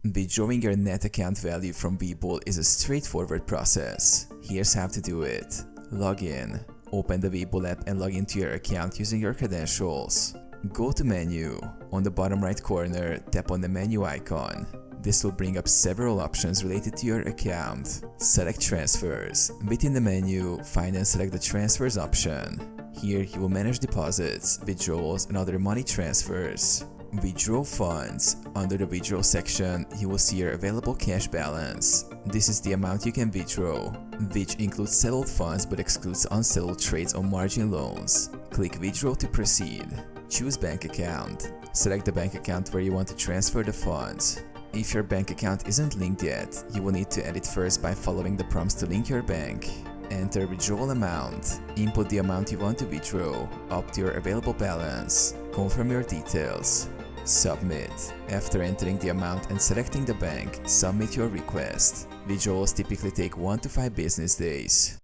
Withdrawing your net account value from Webull is a straightforward process. Here's how to do it. Log in. Open the Webull app and log into your account using your credentials. Go to Menu. On the bottom right corner, tap on the menu icon. This will bring up several options related to your account. Select Transfers. Within the menu, find and select the Transfers option. Here you will manage deposits, withdrawals, and other money transfers. Withdraw funds. Under the Withdraw section, you will see your available cash balance. This is the amount you can withdraw, which includes settled funds but excludes unsettled trades or margin loans. Click Withdraw to proceed. Choose Bank Account. Select the bank account where you want to transfer the funds. If your bank account isn't linked yet, you will need to add it first by following the prompts to link your bank. Enter withdrawal amount. Input the amount you want to withdraw, up to your available balance. Confirm your details. Submit. After entering the amount and selecting the bank, submit your request. Withdrawals typically take 1 to 5 business days.